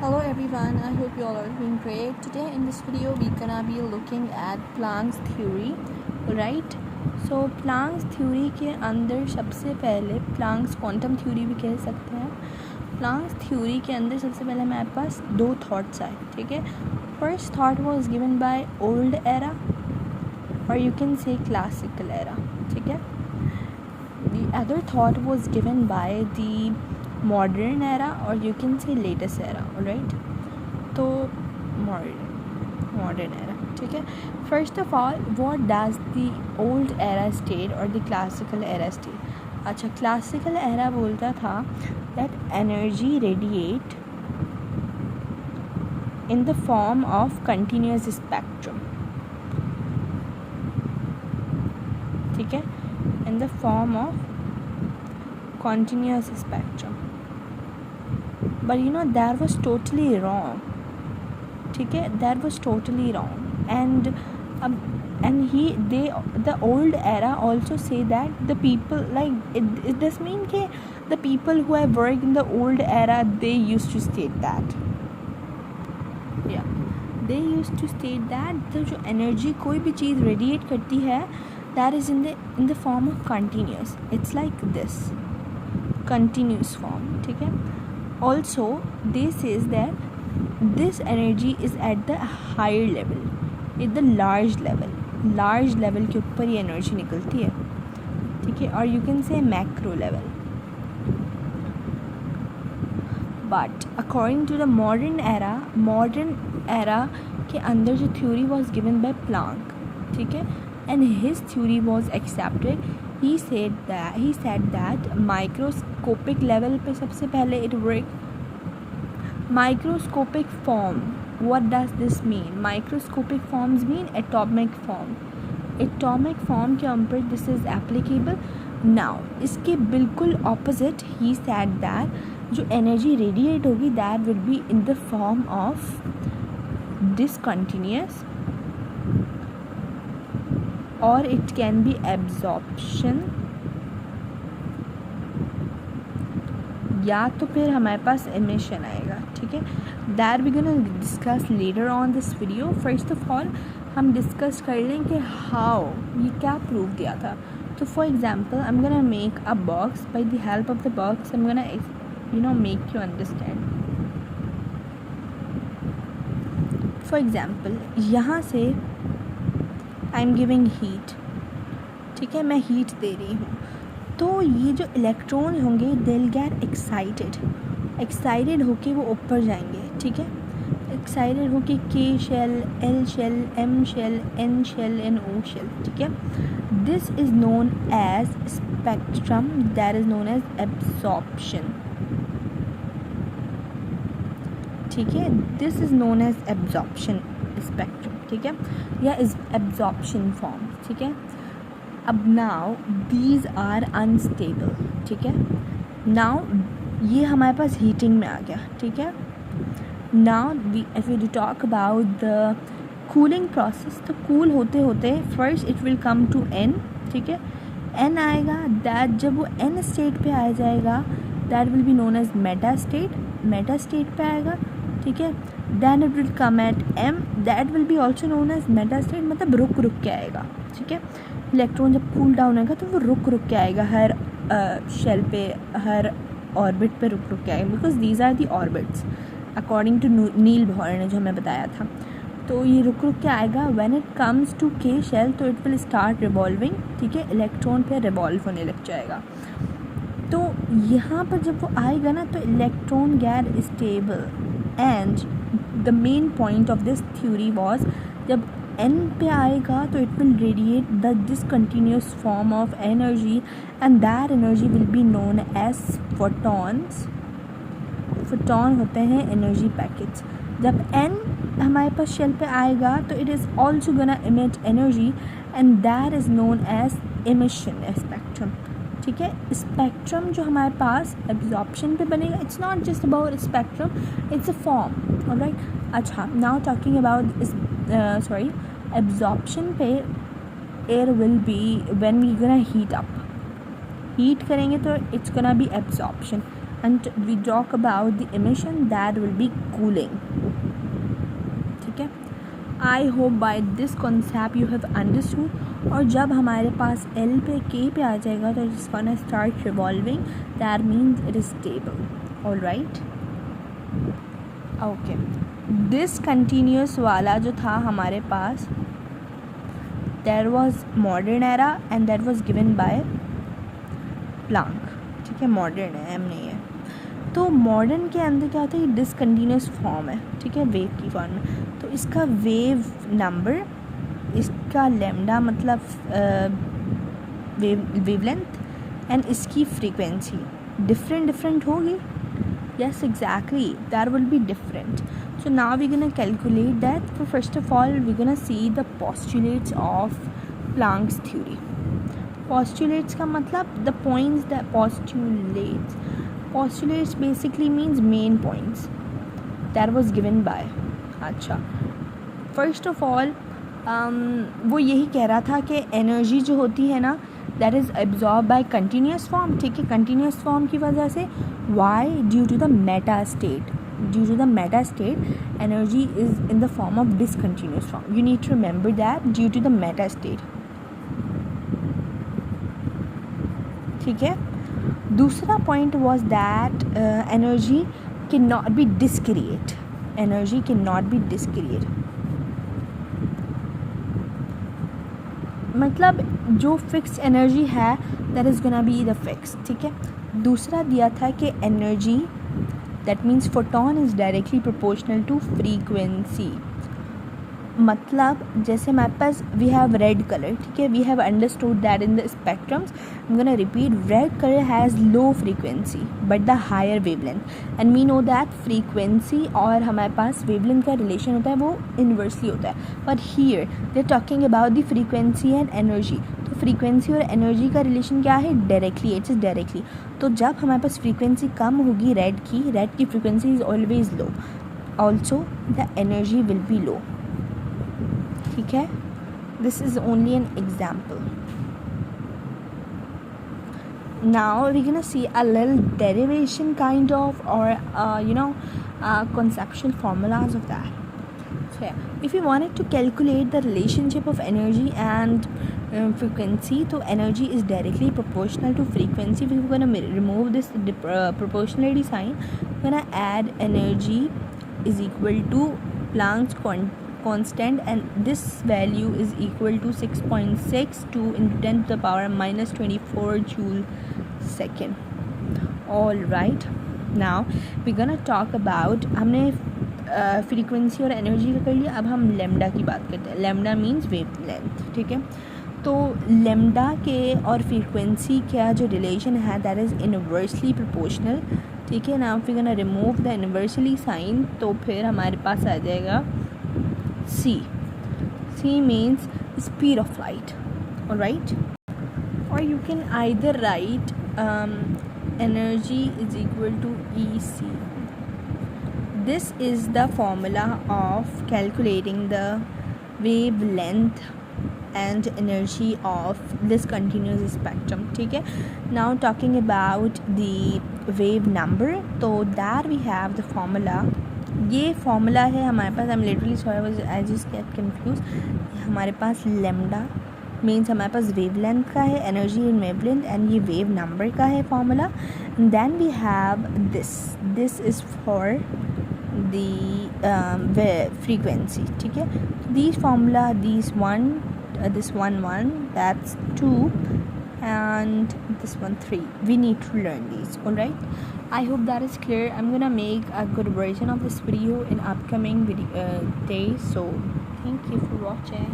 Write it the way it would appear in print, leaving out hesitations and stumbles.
Hello everyone, I hope you all are doing great. Today in this video we're gonna be looking at Planck's theory, right? So Planck's theory के अंदर सबसे पहले Planck's quantum theory भी कह सकते हैं. Planck's theory के अंदर सबसे पहले हमारे पास दो thoughts आए, ठीक है. First thought was given by old era or you can say classical era, ठीक है. The other thought was given by the modern era or you can say latest era, alright. तो modern era, ठीक है. First of all, what does the old era state or the classical era state? अच्छा, classical era बोलता था that energy radiate in the form of continuous spectrum, ठीक है, in the form of continuous spectrum. But you know that was totally wrong, ठीक है, that was totally wrong. And the old era also say that the people, like it does mean कि the people who have worked in the old era they used to state that, yeah, they used to state that the जो energy कोई भी चीज़ radiate करती है that is in the form of continuous. It's like this continuous form, ठीक है. Also this says that this energy is at the higher level, at the large level के ऊपर ये energy निकलती है, ठीक है. और you can say macro level. But according to the modern era के अंदर जो theory was given by Planck, ठीक है, and his theory was accepted. He said that microscopic level पे सबसे पहले it work. Microscopic form, what does this mean? Microscopic forms mean atomic form. Atomic form के ऊपर this is applicable. Now इसके बिल्कुल opposite he said that जो energy radiate होगी that will be in the form of discontinuous or it can be absorption या तो फिर हमारे पास emission आएगा, ठीक है. That we're gonna discuss later on this video. First of all हम discuss कर लें कि how ये क्या prove किया था. तो for example I'm gonna make a box. By the help of the box I'm gonna make you understand. For example यहाँ से I'm giving heat, ठीक है, मैं हीट दे रही हूँ. तो ये जो इलेक्ट्रॉन होंगे they'll get एक्साइटेड होके वो ऊपर जाएंगे, ठीक है. एक्साइटेड होके K shell, L shell, M shell, N shell and O shell, ठीक है. This is known as spectrum, that is known as absorption, ठीक है. This is known as absorption spectrum, ठीक है, या इज एब्जॉर्प्शन फॉर्म, ठीक है. अब नाउ दीज आर अनस्टेबल, ठीक है. नाउ ये हमारे पास हीटिंग में आ गया, ठीक है. Now if we talk about the cooling process, तो कूल होते होते first it will come to N, ठीक है. एन आएगा, दैट जब वो एन स्टेट पे आ जाएगा that will be known as meta state पे आएगा, ठीक है. Then it will come at M, that will be also known as meta state, मतलब रुक के आएगा, ठीक है. इलेक्ट्रॉन जब कूल डाउन आएगा तो वो रुक के आएगा हर शेल पे, हर ऑर्बिट पे रुक के आएगा, because these are the orbits according to Niels Bohr ने जो हमें बताया था. तो ये रुक के आएगा. व्हेन इट कम्स टू के शेल तो इट विल स्टार्ट रिवॉल्विंग, ठीक है, इलेक्ट्रॉन पे रिवॉल्व होने लग जाएगा. तो यहाँ पर जब वो आएगा ना तो electron get stable. And the main point of this theory was जब एन पे आएगा तो it will radiate the discontinuous form of energy and that energy will be known as photons. Photon होते हैं एनर्जी पैकेट्स. जब N हमारे पास shell पे आएगा तो it is also gonna emit energy and that is known as emission spectrum, ठीक है. Spectrum जो हमारे पास एब्जॉर्प्शन पे बनेगा, it's not just about spectrum, it's a form, alright. अच्छा, नाउ टॉकिंग अबाउट एब्जॉर्प्शन पे air will be when we gonna heat up, heat करेंगे तो it's gonna be absorption. and we talk about the emission, that will be cooling. ठीक है, I hope by this concept you have understood. और जब हमारे पास L पे K पे आ जाएगा तो it's gonna start revolving, that means it is stable. All right, okay. This continuous वाला जो था हमारे पास, there was modern era and that was given by Planck. ठीक है, मॉडर्न है, एम नहीं है. तो मॉडर्न के अंदर क्या होता है, ये डिसकंटिन्यूस फॉर्म है. ठीक है, वेव की फॉर्म में. तो इसका वेव नंबर, इसका लेमडा मतलब वेवलेंथ एंड इसकी फ्रीक्वेंसी डिफरेंट होगी. Yes, exactly, that will be different. So now we're gonna calculate that. So first of all, we're gonna see the postulates of Planck's theory. Postulates का मतलब the points that postulates. Postulates basically means main points that was given by. अच्छा, first of all वो यही कह रहा था कि energy जो होती है ना, that is absorb by continuous form. ठीक है, कंटिन्यूस फॉर्म की वजह से, why, due to the meta state. Due to the meta state energy is in the form of discontinuous form. You need to remember that, due to the meta state. ठीक है. दूसरा point was that energy can not be discrete. Energy can not be discrete मतलब जो fix energy है that is gonna be the fix. ठीक है. दूसरा दिया था कि energy, that means photon is directly proportional to frequency. मतलब जैसे हमारे पास वी हैव रेड कलर. ठीक है, we have understood that in the spectrums. I am gonna repeat, red colour has low frequency but the higher wavelength, and we know that frequency और हमारे पास wavelength का रिलेशन होता है वो inversely होता है. But here they are talking about the frequency and energy. तो फ्रीक्वेंसी और एनर्जी का रिलेशन क्या है, डायरेक्टली, इट्स डायरेक्टली. तो जब हमारे पास फ्रीक्वेंसी कम होगी रेड की frequency is always low, also the energy will be low. ठीक है, this is only an example. Now we're gonna see a little derivation kind of, or conceptual formulas of that. So yeah, if you wanted to calculate the relationship of energy and frequency, so energy is directly proportional to frequency. We're gonna remove this proportionality sign. We're gonna add energy is equal to Planck's constant, and this value is equal to 6.62 into 10 to the power minus 24 joule second. All right, now we're gonna talk about, हमने frequency और energy का कर लिया. अब हम lambda की बात करते हैं. Lambda means wave length. ठीक है, तो लेमडा के और फ्रीक्वेंसी का जो रिलेशन है दैट इज़ इनवर्सली प्रोपोर्शनल. ठीक है, now we gonna remove the inversely sign, तो फिर हमारे पास आ जाएगा C. C means speed of light. All right, or you can either write energy is equal to EC. This is the formula of calculating the wavelength and energy of this continuous spectrum. ठीक है, now talking about the wave number, तो there we have the formula. ये formula है हमारे पास. I am literally sorry, I just get confuse. हमारे पास lambda means हमारे पास वेवलेंथ का है, एनर्जी इन वेवलेंथ, एंड ये वेव नंबर का है formula. Then we have this is for the frequency. ठीक है, this formula, this one that's 2 and this one 3. We need to learn these. All right, I hope that is clear. I'm gonna make a good version of this video in upcoming days, so thank you for watching.